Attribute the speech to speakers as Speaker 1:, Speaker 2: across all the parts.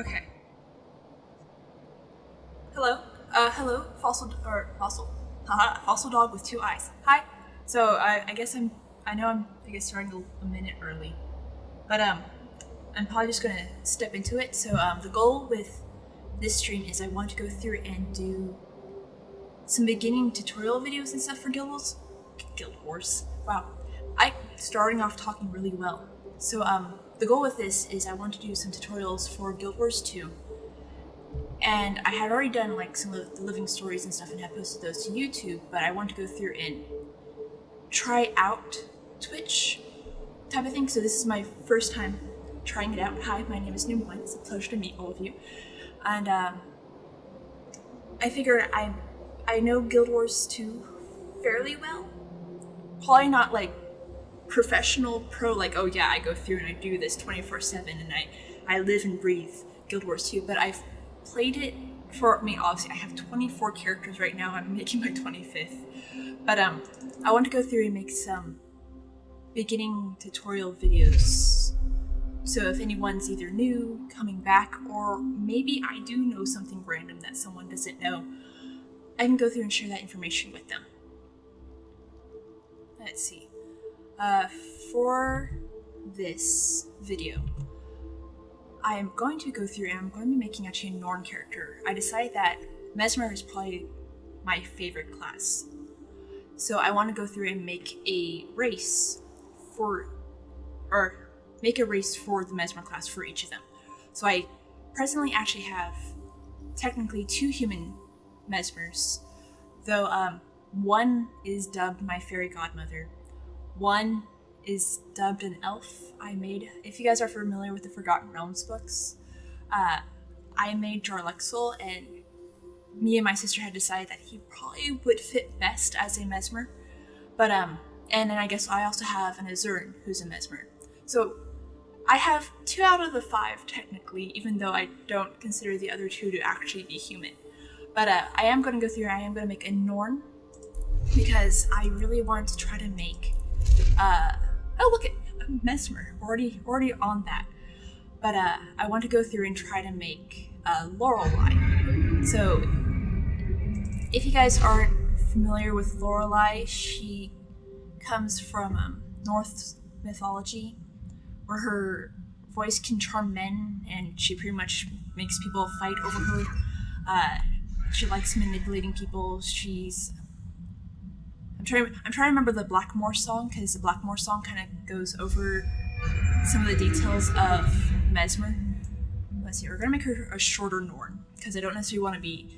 Speaker 1: Okay. Hello. Hello. Fossil dog with two eyes. Hi. So I guess I'm starting a minute early, but I'm probably just gonna step into it. So the goal with this stream is I want to go through and do some beginning tutorial videos and stuff for Guild Wars. Wow. I starting off talking really well. So the goal with this is I want to do some tutorials for Guild Wars 2. And I had already done like some of the living stories and stuff and had posted those to YouTube, but I want to go through and try out Twitch type of thing. So this is my first time trying it out. Hi, my name is Noompoint. It's a pleasure to meet all of you. And I figured I know Guild Wars 2 fairly well. Probably not like professional pro, like, oh yeah, I go through and I do this 24/7 and I live and breathe Guild Wars 2, but I've played it for, I mean, obviously I have 24 characters right now. I'm making my 25th, but I want to go through and make some beginning tutorial videos. So if anyone's either new, coming back, or maybe I do know something random that someone doesn't know, I can go through and share that information with them. Let's see. For this video, I am going to go through and I'm going to be making actually a Norn character. I decided that Mesmer is probably my favorite class. So I want to go through and make a race for the Mesmer class for each of them. So I presently actually have technically 2 human Mesmers, though one is dubbed my fairy godmother. One is dubbed an elf I made. If you guys are familiar with the Forgotten Realms books, I made Jarluxle, and me and my sister had decided that he probably would fit best as a Mesmer. But and then I guess I also have an Azuran who's a Mesmer. So I have 2 out of the 5 technically, even though I don't consider the other 2 to actually be human. But I am going to go through and I am going to make a Norn, because I really want to try to make oh, look at Mesmer, already on that. But I want to go through and try to make Lorelei. So if you guys aren't familiar with Lorelei, she comes from Norse mythology, where her voice can charm men, and she pretty much makes people fight over her. She likes manipulating people. I'm trying to remember the Blackmore song, because the Blackmore song kind of goes over some of the details of Mesmer. Let's see, we're gonna make her a shorter Norn, because I don't necessarily want to be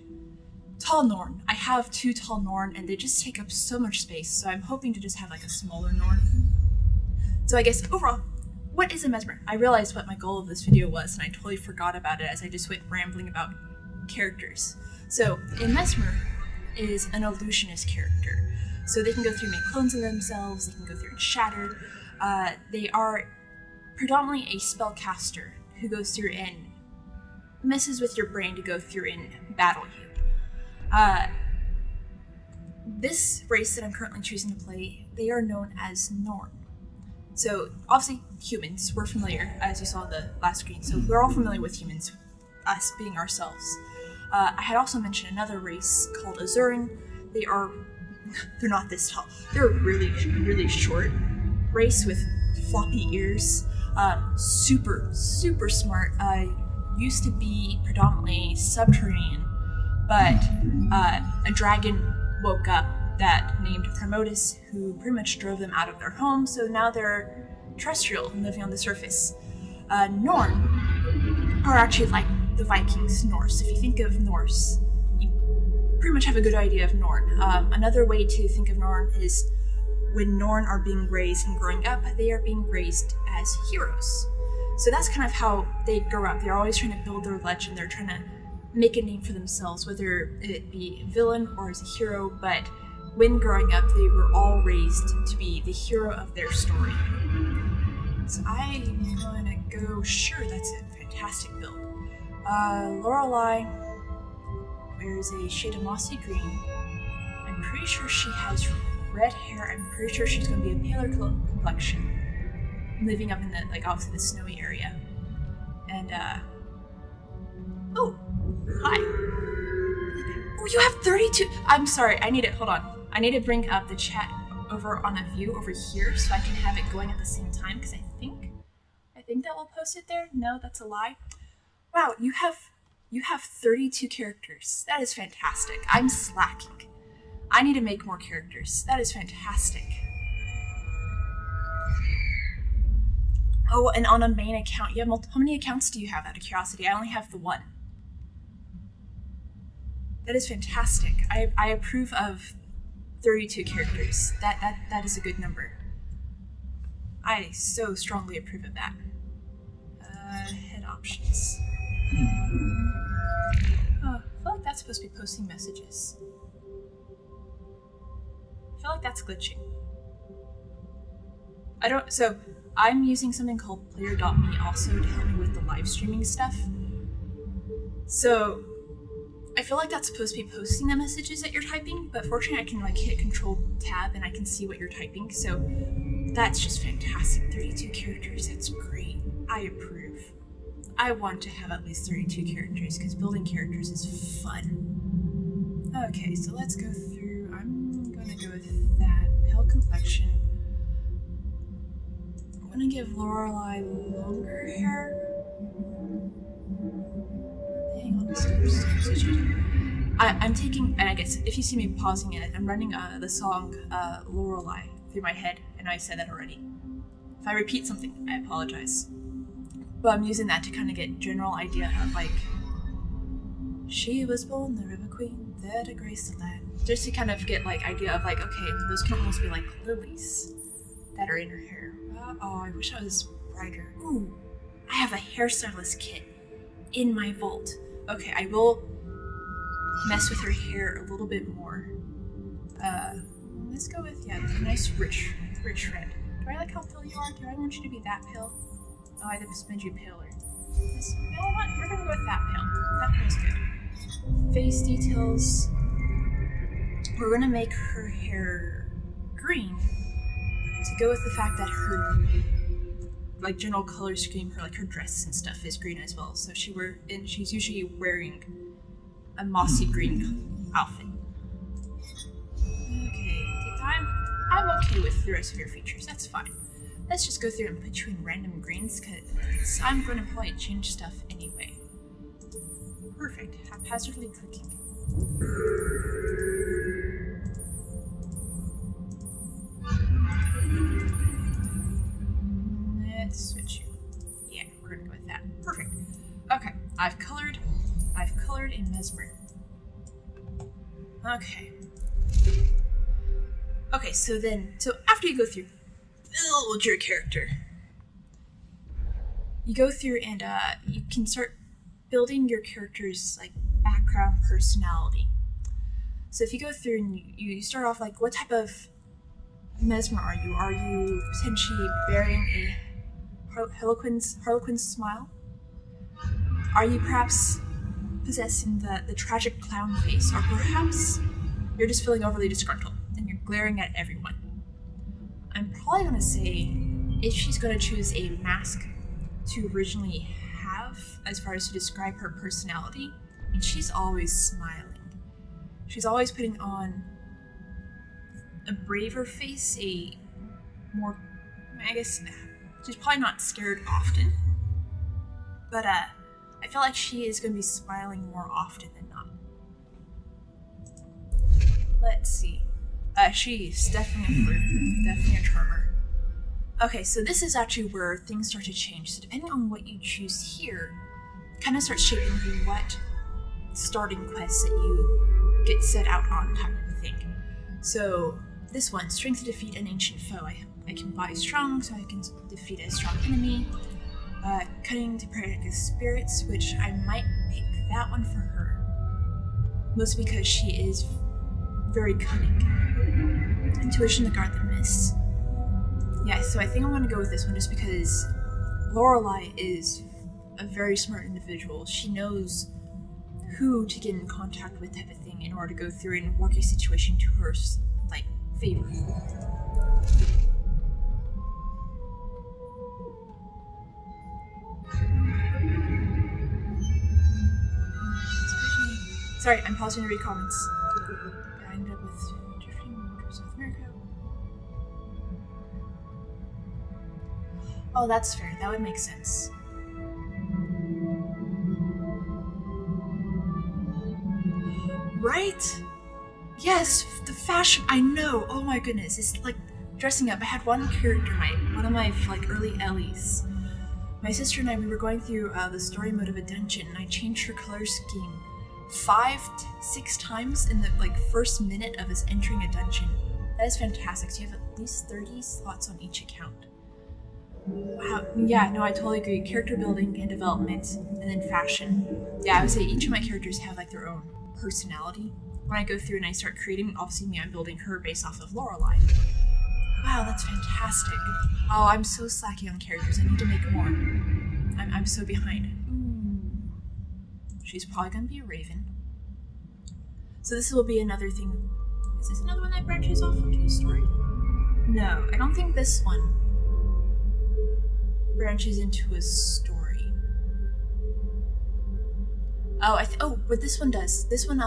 Speaker 1: tall Norn. I have 2 tall Norn, and they just take up so much space, so I'm hoping to just have like a smaller Norn. So I guess overall, what is a Mesmer? I realized what my goal of this video was, and I totally forgot about it as I just went rambling about characters. So a Mesmer is an illusionist character. So they can go through and make clones of themselves, they can go through and shatter. They are predominantly a spellcaster who goes through and messes with your brain to go through and battle you. This race that I'm currently choosing to play, they are known as Norn. So obviously humans, we're familiar, as you saw in the last screen, so we're all familiar with humans, us being ourselves. I had also mentioned another race called Azuran. They're not this tall. They're a really, really short race with floppy ears. Super, super smart. Used to be predominantly subterranean, but a dragon woke up that named Promotus, who pretty much drove them out of their home, so now they're terrestrial and living on the surface. Norn are actually like the Vikings Norse. If you think of Norse, pretty much have a good idea of Norn. Another way to think of Norn is when Norn are being raised and growing up, they are being raised as heroes. So that's kind of how they grow up. They're always trying to build their legend. They're trying to make a name for themselves, whether it be a villain or as a hero, but when growing up, they were all raised to be the hero of their story. So I'm gonna go, sure, that's a fantastic build. Lorelei wears a shade of mossy green. I'm pretty sure she has red hair. I'm pretty sure she's going to be a paler complexion, living up in the, like, obviously the snowy area. And Oh, hi. Oh, you have 32. I'm sorry. Hold on. I need to bring up the chat over on a view over here so I can have it going at the same time because I think that will post it there. No, that's a lie. Wow, you have 32 characters. That is fantastic. I'm slacking. I need to make more characters. That is fantastic. Oh, and on a main account, you have how many accounts do you have out of curiosity? I only have the one. That is fantastic. I approve of 32 characters. That is a good number. I so strongly approve of that. Head options. Oh, I feel like that's supposed to be posting messages. I feel like that's glitching. So I'm using something called Player.me also to help me with the live streaming stuff. So I feel like that's supposed to be posting the messages that you're typing, but fortunately I can like hit Control Tab and I can see what you're typing. So that's just fantastic. 32 characters, that's great. I approve. I want to have at least 32 characters because building characters is fun. Okay, so let's go through. I'm gonna go with that. Pale complexion. I'm gonna give Lorelei longer hair. Hang on, I'm taking, and I guess if you see me pausing it, I'm running the song Lorelei through my head, and I said that already. If I repeat something, I apologize. But I'm using that to kind of get general idea of like, she was born the River Queen, there to grace the land. Just to kind of get like idea of like, okay, those can almost be like lilies that are in her hair. Oh, I wish I was brighter. Ooh, I have a hairstylist kit in my vault. Okay, I will mess with her hair a little bit more. Let's go with, yeah, nice rich red. Do I like how pale you are? Do I want you to be that pale? Oh, I just made you paler. You know what? We're gonna go with that pale. That feels good. Face details. We're gonna make her hair green to go with the fact that her like general color scheme, her dress and stuff is green as well. So she's usually wearing a mossy green outfit. Okay, I'm okay with the rest of your features. That's fine. Let's just go through and put you in random greens because I'm going to probably change stuff anyway. Perfect. Haphazardly clicking. Let's switch you. Yeah, we're going to go with that. Perfect. Okay, I've colored a Mesmer. Okay, so after you go through, build your character. You go through and you can start building your character's like background personality. So if you go through and you start off like, what type of Mesmer are you? Are you potentially bearing a Harlequin smile? Are you perhaps possessing the tragic clown face? Or perhaps you're just feeling overly disgruntled and you're glaring at everyone? I'm probably going to say if she's going to choose a mask to originally have as far as to describe her personality, I mean, she's always smiling. She's always putting on a braver face, a more, I guess, she's probably not scared often, but I feel like she is going to be smiling more often than not. Let's see. She's definitely a flirt, definitely a charmer. Okay, so this is actually where things start to change. So depending on what you choose here, kind of starts shaping what starting quests that you get set out on type of a thing. So this one, strength to defeat an ancient foe. I can buy strong, so I can defeat a strong enemy. Cunning to practice spirits, which I might pick that one for her. Mostly because she is very cunning. Intuition to guard the mists. Yeah, so I think I'm going to go with this one just because Lorelei is a very smart individual. She knows who to get in contact with type of thing in order to go through and work a situation to her like favor. Sorry, I'm pausing to read comments. I ended up with drifting over South America. Oh, that's fair. That would make sense. Right? Yes, the fashion. I know. Oh my goodness, it's like dressing up. I had one character, one of my like early Ellies. My sister and I, we were going through the story mode of a dungeon, and I changed her color scheme 5-6 times in the like first minute of us entering a dungeon. That is fantastic. So you have at least 30 slots on each account. Wow. Yeah, no, I totally agree. Character building and development, and then fashion. Yeah, I would say each of my characters have like their own personality. When I go through and I start creating, obviously me, I'm building her based off of Lorelei. Wow, that's fantastic. Oh, I'm so slacky on characters. I need to make more. I'm so behind. Ooh. She's probably gonna be a raven. So this will be another thing. Is this another one that branches off into a story? No, I don't think this one branches into a story. Oh, but this one does. This one,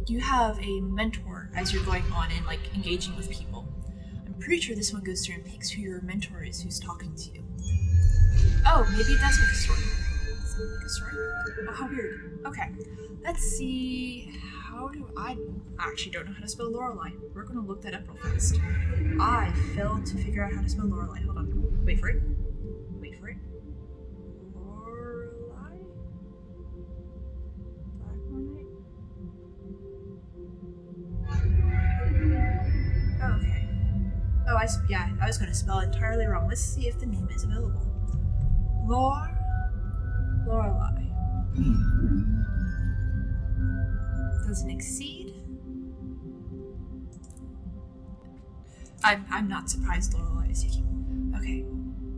Speaker 1: you have a mentor as you're going on and like engaging with people. I'm pretty sure this one goes through and picks who your mentor is, who's talking to you. Oh, maybe it does make a story. Does it make a story? Oh, how weird. Okay, let's see. I actually don't know how to spell Lorelei. We're gonna look that up real fast. I failed to figure out how to spell Lorelei. Hold on. Wait for it. Lorelei? Okay. Oh, I was gonna spell it entirely wrong. Let's see if the name is available. Lorelei. Doesn't exceed. I'm not surprised Lorelei is taking. Okay.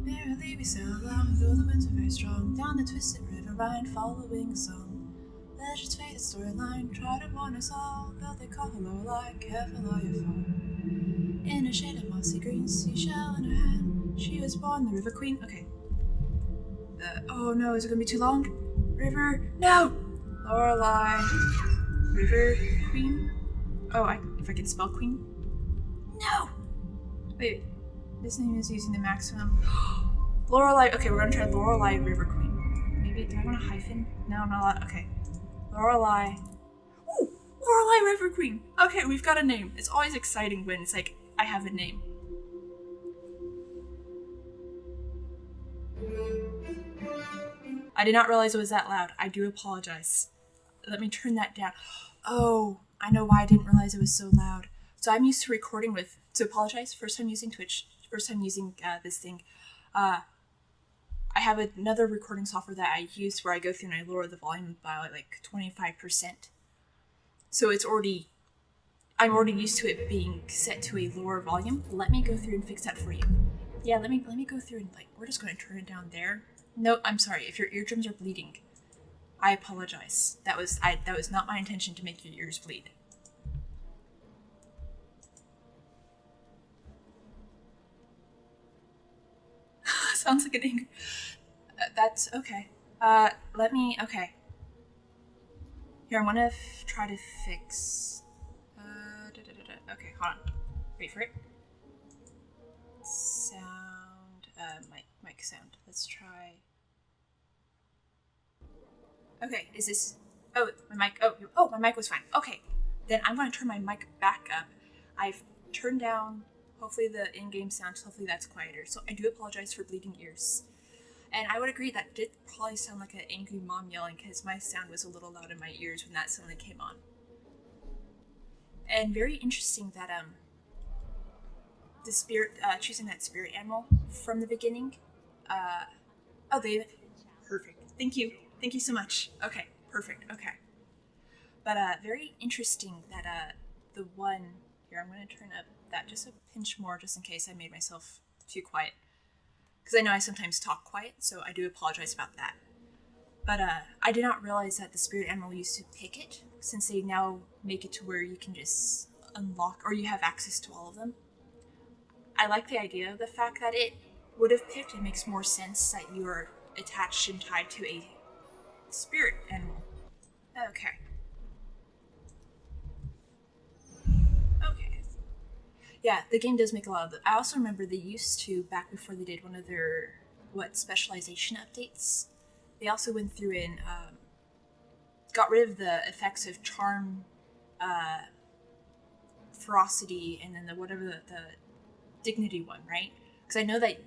Speaker 1: Merrily we sail along, though the winds are very strong, down the twisted river Rhine, following a song. Legend's faded storyline, try to warn us all, but they call her Lorelei, careful how you fall. In a shade of mossy green, seashell in her hand, she was born the River Queen. Okay. Oh no, is it gonna be too long? River, no! Lorelei, River Queen? Oh, if I can spell queen? No! Wait, this name is using the maximum. Lorelei, okay, we're gonna try Lorelei River Queen. Maybe, do I want a hyphen? No, I'm not allowed, okay. Lorelei. Ooh, Lorelei River Queen. Okay, we've got a name. It's always exciting when it's like, I have a name. I did not realize it was that loud. I do apologize. Let me turn that down. Oh, I know why I didn't realize it was so loud. So I'm used to recording with, so apologize, first time using Twitch, first time using this thing. I have another recording software that I use where I go through and I lower the volume by like 25%. So I'm already used to it being set to a lower volume. Let me go through and fix that for you. Yeah, let me go through and like, we're just going to turn it down there. No, I'm sorry, if your eardrums are bleeding, I apologize. That was not my intention to make your ears bleed. Sounds like an angry. That's okay. Okay. Here, I'm gonna try to fix. Okay, hold on. Wait for it. Sound. Mic sound. Let's try. Okay, is this? Oh, my mic. Oh, my mic was fine. Okay, then I'm gonna turn my mic back up. I've turned down. Hopefully the in-game sound. Hopefully that's quieter. So I do apologize for bleeding ears. And I would agree that did probably sound like an angry mom yelling because my sound was a little loud in my ears when that suddenly came on. And very interesting that the spirit choosing that spirit animal from the beginning. Perfect. Thank you so much. Okay, perfect. Okay, but very interesting that the one here. I'm going to turn up that just a pinch more, just in case I made myself too quiet. Because I know I sometimes talk quiet, so I do apologize about that. But I did not realize that the spirit animal used to pick it, since they now make it to where you can just unlock, or you have access to all of them. I like the idea of the fact that it would have picked. It makes more sense that you are attached and tied to a spirit animal. Okay. Yeah, the game does make a lot of I also remember they used to, back before they did one of their, specialization updates, they also went through and got rid of the effects of charm, ferocity, and then the dignity one, right? Because I know that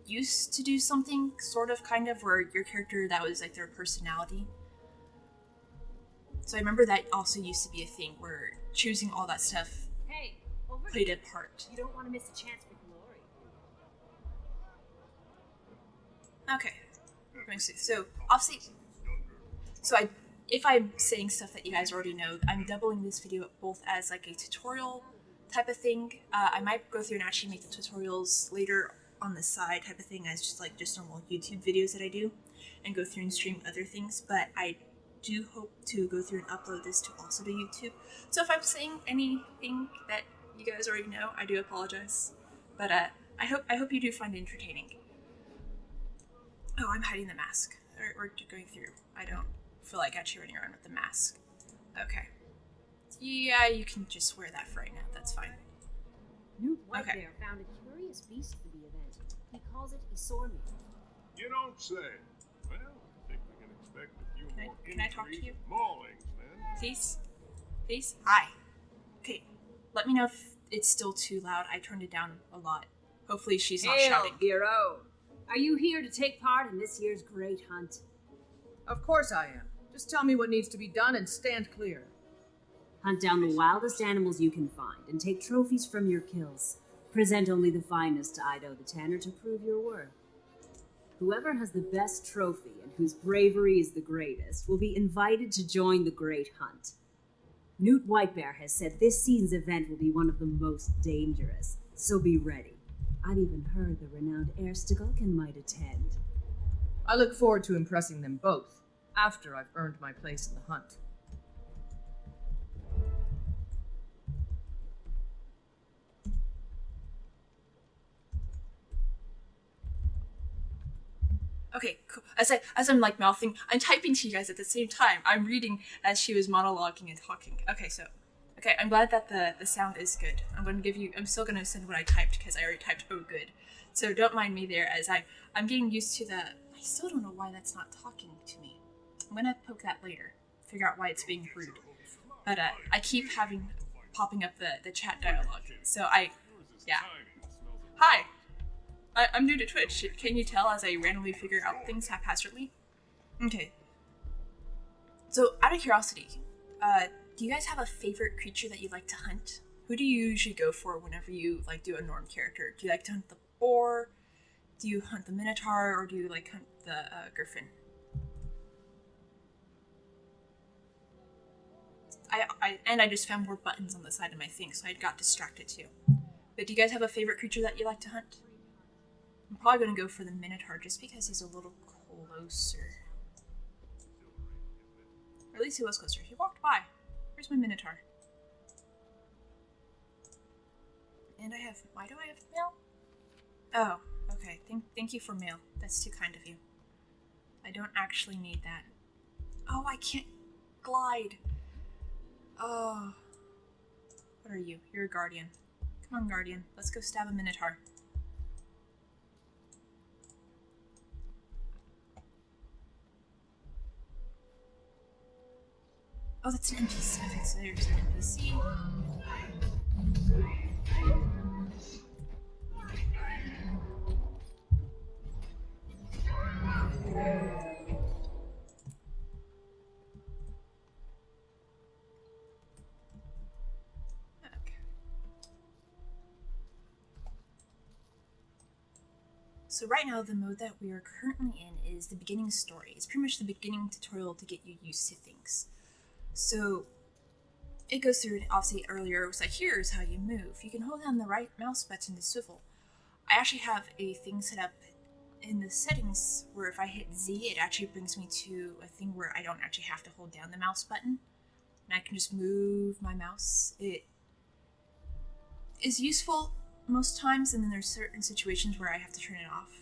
Speaker 1: used to do something sort of kind of where your character, that was like their personality. So I remember that also used to be a thing where choosing all that stuff played a part.
Speaker 2: You don't want to miss a chance for glory.
Speaker 1: Okay. So obviously, if I'm saying stuff that you guys already know, I'm doubling this video both as like a tutorial type of thing. I might go through and actually make the tutorials later on the side type of thing as just normal YouTube videos that I do, and go through and stream other things. But I do hope to go through and upload this to also to YouTube. So if I'm saying anything that you guys already know, I do apologize. But I hope you do find it entertaining. Oh, I'm hiding the mask. We're going through. I don't feel like actually running around with the mask. Okay. Yeah, you can just wear that for right now. That's fine.
Speaker 2: Newt Whitebear found a curious beast for the event. He calls it Isormi.
Speaker 3: You don't say. Well, I think we can expect a few more
Speaker 1: can I talk to you?
Speaker 3: maulings, then.
Speaker 1: Please? Please? Hi. Okay. Let me know if it's still too loud. I turned it down a lot. Hopefully she's not shouting.
Speaker 2: Hero! Are you here to take part in this year's great hunt?
Speaker 4: Of course I am. Just tell me what needs to be done and stand clear.
Speaker 2: Hunt down the wildest animals you can find and take trophies from your kills. Present only the finest to Ido the Tanner to prove your worth. Whoever has the best trophy and whose bravery is the greatest will be invited to join the Great Hunt. Newt Whitebear has said this season's event will be one of the most dangerous, so be ready. I've even heard the renowned Erstigulkin might attend.
Speaker 4: I look forward to impressing them both, after I've earned my place in the hunt.
Speaker 1: Okay, cool. As I'm like mouthing, I'm typing to you guys at the same time. I'm reading as she was monologuing and talking. Okay, I'm glad that the sound is good. I'm still gonna send what I typed because I already typed "oh good," so don't mind me there as I'm getting used to I still don't know why that's not talking to me. I'm gonna poke that later, figure out why it's being rude. But I keep popping up the chat dialogue. So yeah. Hi. I'm new to Twitch. Can you tell as I randomly figure out things haphazardly? Okay. So, out of curiosity, do you guys have a favorite creature that you like to hunt? Who do you usually go for whenever you do a Norm character? Do you like to hunt the boar? Do you hunt the minotaur, or do you hunt the griffin? I just found more buttons on the side of my thing, so I got distracted too. But do you guys have a favorite creature that you like to hunt? I'm probably going to go for the Minotaur just because he's a little closer. Or at least he was closer. He walked by. Where's my Minotaur? And why do I have mail? Oh, okay. Thank you for mail. That's too kind of you. I don't actually need that. Oh, I can't glide. Oh. What are you? You're a guardian. Come on, guardian. Let's go stab a Minotaur. Oh, that's an NPC. Okay, so there's an NPC. Okay. So right now, the mode that we are currently in is the beginning story. It's pretty much the beginning tutorial to get you used to things. So it goes through, obviously earlier it was like, here's how you move. You can hold down the right mouse button to swivel. I actually have a thing set up in the settings where if I hit Z, it actually brings me to a thing where I don't actually have to hold down the mouse button. And I can just move my mouse. It is useful most times, and then there's certain situations where I have to turn it off.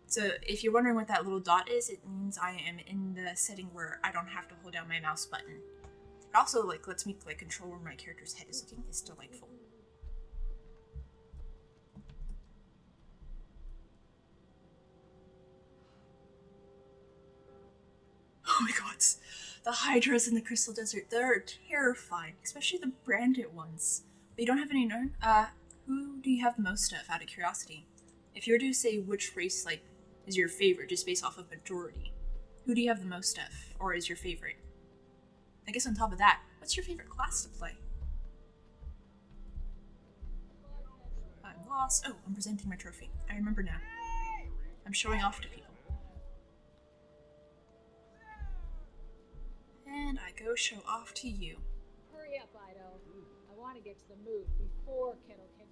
Speaker 1: So if you're wondering what that little dot is, it means I am in the setting where I don't have to hold down my mouse button. It also lets me control where my character's head is looking. It's delightful. my god. The hydras in the Crystal Desert, they're terrifying, especially the branded ones. But you don't have any Nern? Who do you have the most of, out of curiosity? If you were to say which race, like, is your favorite, just based off of majority, who do you have the most of, or is your favorite? I guess on top of that, what's your favorite class to play? I'm lost. Oh, I'm presenting my trophy. I remember now. I'm showing off to people. And I go show off to you.
Speaker 5: Hurry up, Ido. I want to get to the moot before Kettle Kendrick.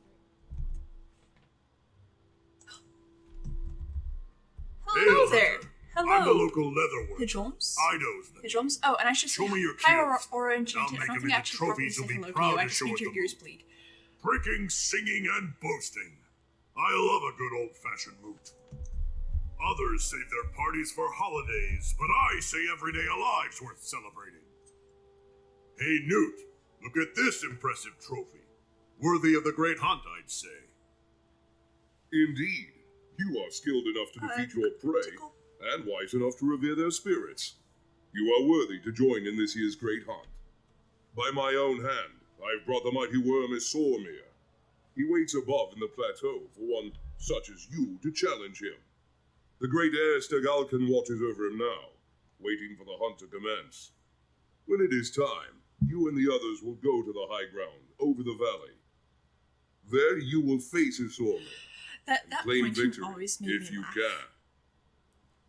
Speaker 1: Hello
Speaker 3: Hey,
Speaker 1: there.
Speaker 3: Hunter.
Speaker 1: Hello.
Speaker 3: I'm the local leatherworker.
Speaker 1: Pidgeons?
Speaker 3: Ido's the
Speaker 1: Pidgeons? Oh, and I should
Speaker 3: Show
Speaker 1: say
Speaker 3: me your
Speaker 1: hi,
Speaker 3: kills.
Speaker 1: Aura
Speaker 3: I'll
Speaker 1: Enchanted. I
Speaker 3: make
Speaker 1: don't
Speaker 3: them
Speaker 1: think I
Speaker 3: into
Speaker 1: actually properly
Speaker 3: trophies
Speaker 1: said
Speaker 3: you'll be
Speaker 1: hello to
Speaker 3: proud
Speaker 1: you. I
Speaker 3: to
Speaker 1: just
Speaker 3: show
Speaker 1: made
Speaker 3: at
Speaker 1: your
Speaker 3: the
Speaker 1: ears
Speaker 3: moot.
Speaker 1: bleed.
Speaker 3: Pricking, singing, and boasting. I love a good old-fashioned moot. Others save their parties for holidays, but I say every day alive's worth celebrating. Hey, Newt, look at this impressive trophy. Worthy of the great hunt, I'd say.
Speaker 6: Indeed, you are skilled enough to defeat your prey,
Speaker 1: tickle.
Speaker 6: and wise enough to revere their spirits. You are worthy to join in this year's great hunt. By my own hand, I've brought the mighty worm Isormir. He waits above in the plateau for one such as you to challenge him. The great heir Stegalkin watches over him now, waiting for the hunt to commence. When it is time, you and the others will go to the high ground, over the valley. There you will face Isormir,
Speaker 1: That
Speaker 6: claim
Speaker 1: pointing
Speaker 6: victory
Speaker 1: always made
Speaker 6: if
Speaker 1: me
Speaker 6: you
Speaker 1: laugh.
Speaker 6: can.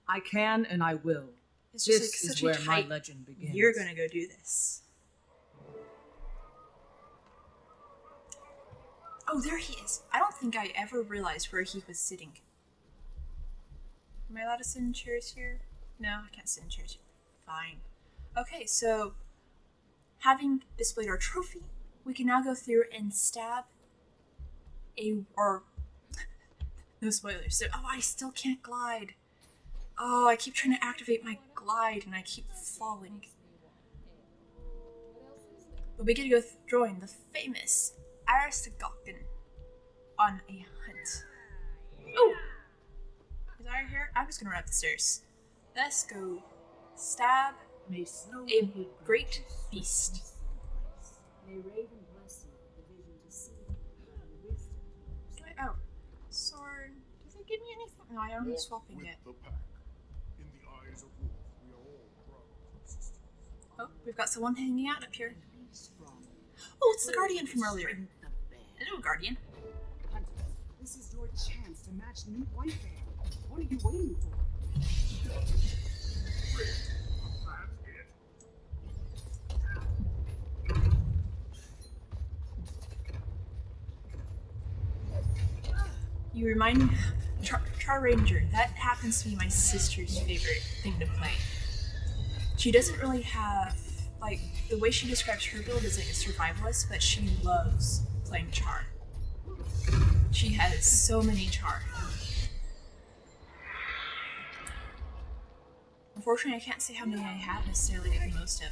Speaker 4: I can and I will.
Speaker 1: It's just
Speaker 4: This
Speaker 1: like
Speaker 4: is
Speaker 1: such
Speaker 4: where
Speaker 1: a
Speaker 4: my
Speaker 1: tight,
Speaker 4: legend begins.
Speaker 1: you're gonna go do this. Oh, there he is. I don't think I ever realized where he was sitting. Am I allowed to sit in chairs here? No, I can't sit in chairs here. Fine. Okay, so having displayed our trophy, we can now go through and stab or no spoilers. So, oh, I still can't glide. Oh, I keep trying to activate my glide and I keep falling. But we get to go join the famous Aristogalkin on a hunt. Oh! Is Ira here? I'm just gonna run up the stairs. Let's go stab a great beast.
Speaker 2: May Raven bless you with the vision to see and wisdom to understand.
Speaker 1: Oh, sword. Does it give me anything? No, I don't have swapping
Speaker 3: with
Speaker 1: yet.
Speaker 3: the pack. In the eyes of wolf, we are all brothers and sisters.
Speaker 1: Oh, we've got someone hanging out up here.
Speaker 2: Be strong.
Speaker 1: Oh, it's the Guardian from earlier.
Speaker 2: Strength of bear.
Speaker 1: Hello, Guardian.
Speaker 7: Hunters, this is your chance to match Newt Whitebear. What are you waiting for?
Speaker 3: That's it.
Speaker 1: You remind me, Char Ranger. That happens to be my sister's favorite thing to play. She doesn't really have, like, the way she describes her build is like a survivalist, but she loves playing Char. She has so many Char. Unfortunately, I can't say how many I have necessarily to get the most of.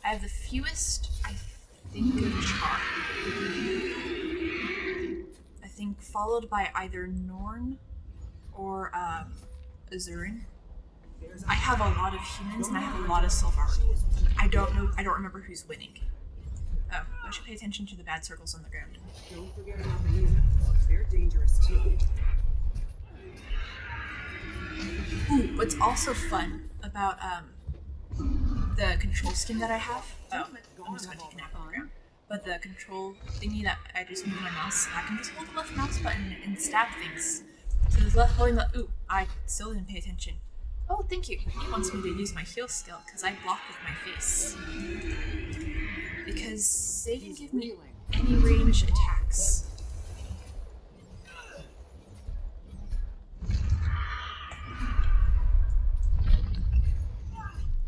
Speaker 1: I have the fewest, I think, of Char. I think followed by either Norn or Azurin. I have a lot of humans and I have a lot of Sylvari. I don't remember who's winning. Oh, I should pay attention to the bad circles on the ground.
Speaker 7: Don't forget about the humans. They're dangerous too.
Speaker 1: Ooh, what's also fun about the control skin that I have. Oh, I'm just gonna take a nap on the ground. But the control thingy that I just move my mouse, I can just hold the left mouse button and stab things. So there's left holding the. Ooh, I still didn't pay attention. Oh, thank you. He wants me to use my heal skill because I block with my face. Because they can give me any ranged attacks.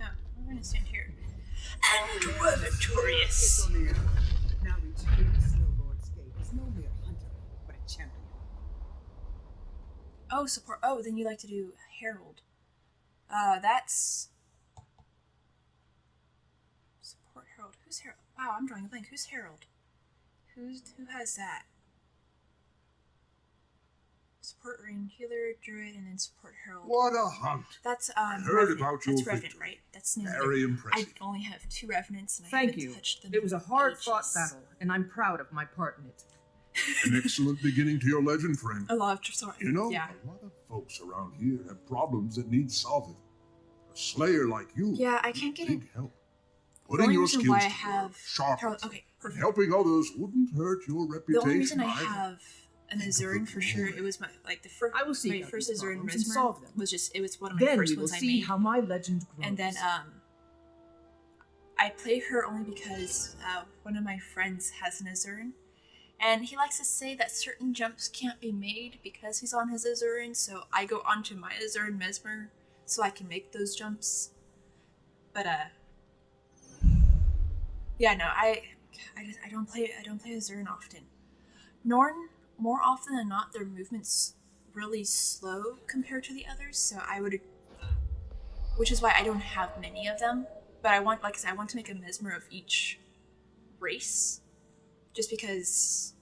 Speaker 1: No, we're gonna stand here. And we're victorious!
Speaker 7: Isormir, now returning to Snow Lord's Gate is no mere hunter, but a champion.
Speaker 1: Oh, support. Oh, then you like to do Herald. That's... Support Herald. Who's Herald? Wow, I'm drawing a blank. Who's Herald? Who has that? Support range healer, druid, and then support herald.
Speaker 3: What a hunt!
Speaker 1: That's
Speaker 3: heard
Speaker 1: Revenant.
Speaker 3: about your
Speaker 1: That's Revenant,
Speaker 3: victory.
Speaker 1: right? That's new.
Speaker 3: Very impressive.
Speaker 1: I only have 2 Revenants, and I
Speaker 4: Thank
Speaker 1: haven't
Speaker 4: you.
Speaker 1: touched them.
Speaker 4: It was a
Speaker 1: in
Speaker 4: hard-fought
Speaker 1: ages.
Speaker 4: battle, and I'm proud of my part in it.
Speaker 3: An excellent beginning to your legend, friend.
Speaker 1: A lot of sorry.
Speaker 3: You know,
Speaker 1: Yeah.
Speaker 3: a lot of folks around here have problems that need solving. A slayer like you,
Speaker 1: Yeah, I can't get it.
Speaker 3: big help.
Speaker 1: The
Speaker 3: Putting
Speaker 1: only
Speaker 3: your
Speaker 1: reason
Speaker 3: skills
Speaker 1: why I
Speaker 3: to work,
Speaker 1: have
Speaker 3: sharp,
Speaker 1: Herald. Okay, perfect.
Speaker 3: helping others wouldn't hurt your
Speaker 1: The
Speaker 3: reputation.
Speaker 1: only reason I
Speaker 3: either.
Speaker 1: have an Azurin for sure, it was my the first.
Speaker 4: I will seek
Speaker 1: my
Speaker 4: out
Speaker 1: first
Speaker 4: these
Speaker 1: Azurin
Speaker 4: problems and
Speaker 1: Mesmer
Speaker 4: solve them.
Speaker 1: was just it was one of my
Speaker 4: Then
Speaker 1: first
Speaker 4: we will
Speaker 1: ones I
Speaker 4: see
Speaker 1: made.
Speaker 4: how my legend grows.
Speaker 1: And then I play her only because one of my friends has an Azurin, and he likes to say that certain jumps can't be made because he's on his Azurin. So I go onto my Azurin Mesmer so I can make those jumps. But yeah, no, I don't play Azurin often. Norn, more often than not, their movement's really slow compared to the others. So which is why I don't have many of them. But I want, like I said, I want to make a Mesmer of each race, just because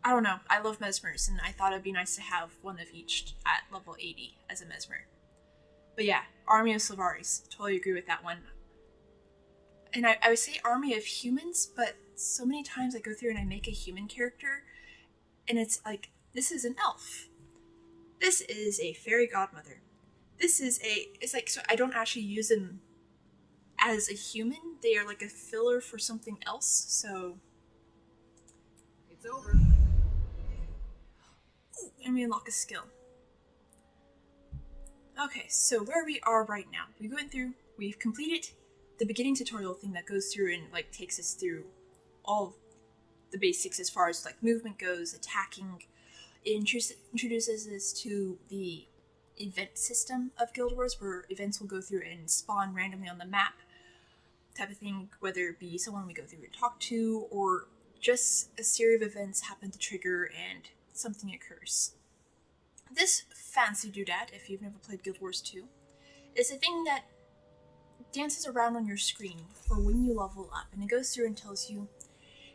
Speaker 1: I don't know. I love Mesmers, and I thought it'd be nice to have one of each at level 80 as a Mesmer. But yeah, Army of Sylvaris. Totally agree with that one. And I would say Army of Humans, but so many times I go through and I make a human character, and it's like, this is an elf. This is a fairy godmother. It's like, so I don't actually use them as a human. They are like a filler for something else, so.
Speaker 7: It's over.
Speaker 1: Ooh, and we unlock a skill. Okay, so where we are right now, we've completed the beginning tutorial thing that goes through and like takes us through all the basics as far as like movement goes, attacking. It introduces us to the event system of Guild Wars, where events will go through and spawn randomly on the map, type of thing, whether it be someone we go through and talk to, or just a series of events happen to trigger and something occurs. This fancy doodad, if you've never played Guild Wars 2, is a thing that dances around on your screen for when you level up, and it goes through and tells you,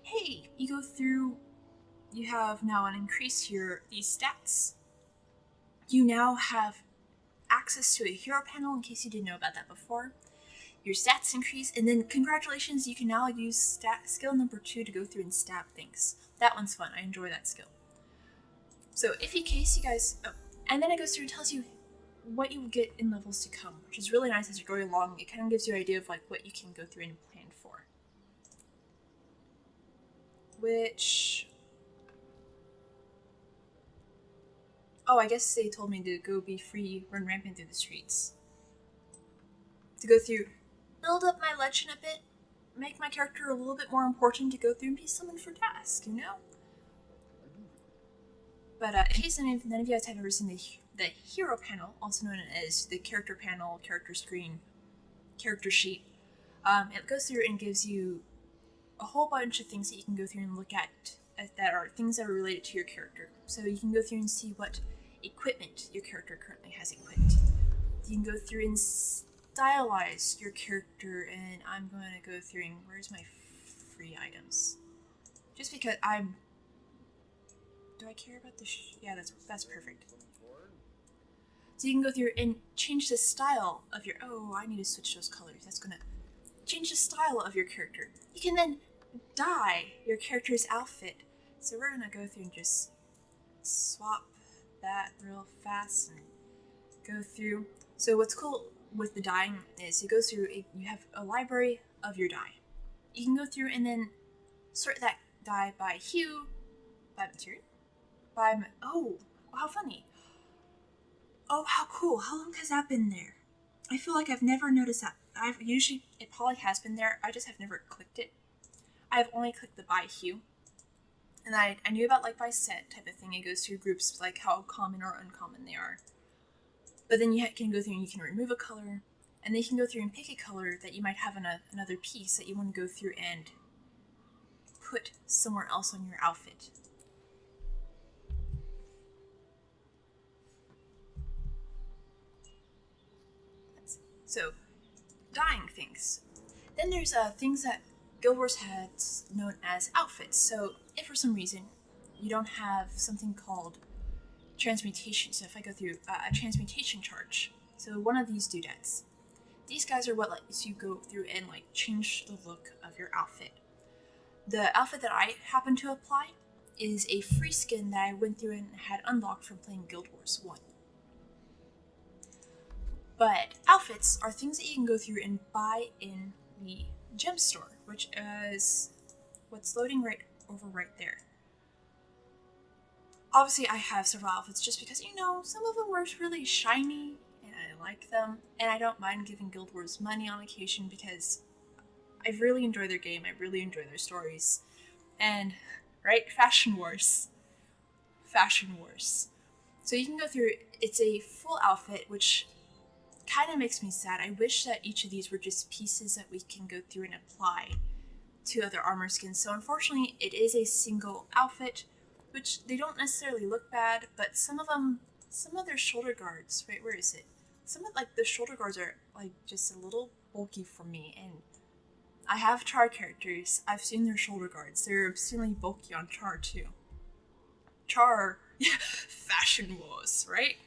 Speaker 1: hey, you have now an increase here, these stats. You now have access to a hero panel, in case you didn't know about that before. Your stats increase, and then congratulations, you can now use skill number 2 to go through and stab things. That one's fun, I enjoy that skill. So if in case you guys, and then it goes through and tells you what you will get in levels to come, which is really nice as you're going along. It kind of gives you an idea of like what you can go through and plan for. Which, oh, I guess they told me to go be free, run rampant through the streets. To go through, build up my legend a bit, make my character a little bit more important to go through and be summoned for task, you know? But in case none of you guys have ever seen the hero panel, also known as the character panel, character screen, character sheet, it goes through and gives you a whole bunch of things that you can go through and look at that are things that are related to your character. So you can go through and see what equipment your character currently has equipped. You can go through and stylize your character, and I'm going to go through and where's my free items? Just because do I care about the yeah, that's perfect. So you can go through and change the style of your, oh, I need to switch those colors. That's gonna change the style of your character. You can then dye your character's outfit. So we're gonna go through and just swap that real fast and go through. So what's cool with the dyeing is it goes through, you have a library of your dye. You can go through and then sort that dye by hue, by material, oh, how funny. Oh, how cool. How long has that been there? I feel like I've never noticed that. It probably has been there, I just have never clicked it. I've only clicked the by hue. And I knew about like by set type of thing. It goes through groups like how common or uncommon they are. But then you can go through and you can remove a color, and then you can go through and pick a color that you might have in another piece that you want to go through and put somewhere else on your outfit. So, dyeing things. Then there's things that Guild Wars has known as outfits. So, if for some reason you don't have something called transmutation. So if I go through a transmutation charge, so one of these doodads, these guys are what lets you go through and like change the look of your outfit. The outfit that I happen to apply is a free skin that I went through and had unlocked from playing Guild Wars 1. But outfits are things that you can go through and buy in the gem store, which is what's loading right there. Obviously, I have several outfits just because, you know, some of them were really shiny and I like them, and I don't mind giving Guild Wars money on occasion because I really enjoy their game, I really enjoy their stories, and, right, Fashion Wars. So you can go through, it's a full outfit, which kind of makes me sad. I wish that each of these were just pieces that we can go through and apply to other armor skins. So unfortunately, it is a single outfit, which they don't necessarily look bad, but some of their shoulder guards, right, where is it? Some of, like, the shoulder guards are, like, just a little bulky for me, and I have Char characters. I've seen their shoulder guards. They're obscenely bulky on Char, too. Char, Fashion Wars, right?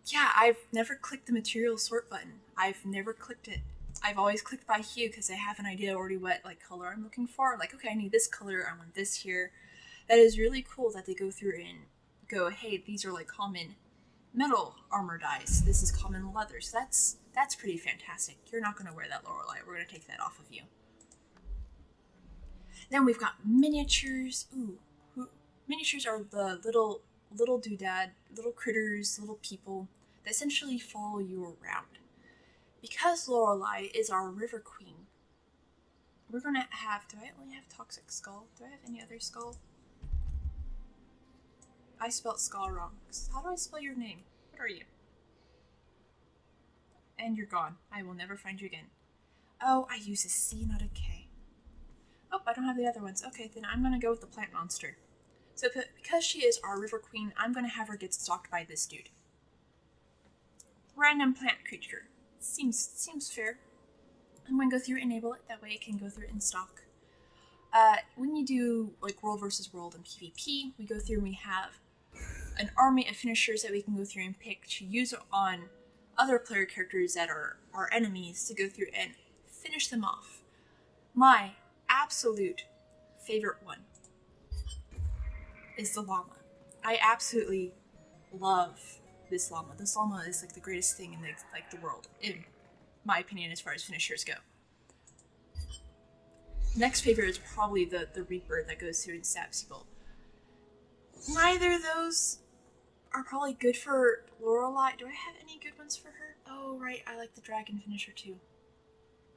Speaker 1: Yeah, I've never clicked the material sort button. I've never clicked it. I've always clicked by hue because I have an idea already what like color I'm looking for. Like, okay, I need this color, I want this here. That is really cool that they go through and go, hey, these are like common metal armor dyes. This is common leather. So that's pretty fantastic. You're not going to wear that Lorelei. We're going to take that off of you. Then we've got miniatures. Miniatures are the little doodad, little critters, little people that essentially follow you around. Because Lorelei is our river queen, we're going to have, do I only have Toxic Skull? Do I have any other skull? I spelled skull wrong. How do I spell your name? What are you? And you're gone. I will never find you again. Oh, I use a C, not a K. Oh, I don't have the other ones. Okay, then I'm going to go with the plant monster. So because she is our river queen, I'm going to have her get stalked by this dude. Random plant creature. Seems fair. I'm going to go through and enable it. That way it can go through and stalk. When you do like world versus world and PvP, we go through and we have an army of finishers that we can go through and pick to use on other player characters that are our enemies to go through and finish them off. My absolute favorite one is the llama. I absolutely love this llama. This llama is like the greatest thing in the world, in my opinion, as far as finishers go. Next favorite is probably the Reaper that goes through and stabs people. Neither of those are probably good for Lorelei. Do I have any good ones for her? Oh, right, I like the dragon finisher too.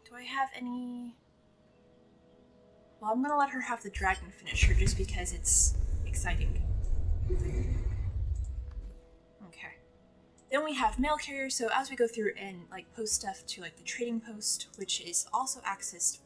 Speaker 1: Do I have any? Well, I'm gonna let her have the dragon finisher just because it's exciting. Okay. Then we have mail carrier, so as we go through and like post stuff to like the trading post, which is also accessed